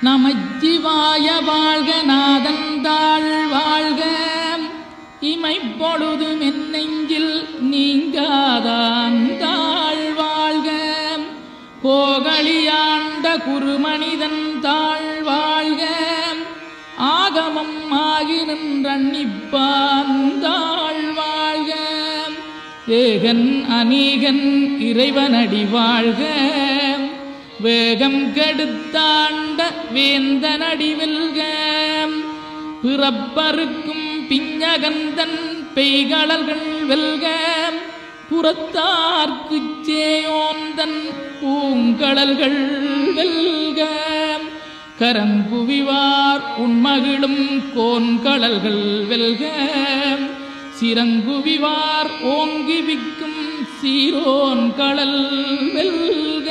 நமச்சிவாய வாழ்க நாதன் தாழ் வாழ்க இமைப்பொழுதும் என் நெஞ்சில் நீங்காதான் தாழ் வாழ்க கோகலியாண்ட குருமனிதன் தாழ் வாழ்க ஆகமம் ஆகி நின்றன்னிப்பான் தாழ் வாழ்க ஏகன் அநீகன் இறைவனடி வாழ்க வேகம் கெடுத்தாண்ட வேந்தனடி வெல்க பிறப்பருக்கும் பிஞ்சகந்தன் பெய்களல்கள் வெல்க புறத்தார்க்குச் சேயோந்தன் பூங்கடல்கள் வெல்க கரங்குவிவார் உண்மகிழும் கோன்கடல்கள் வெல்க சிறங்குவிவார் ஓங்கி விக்கும் சீரோன் கடல் வெல்க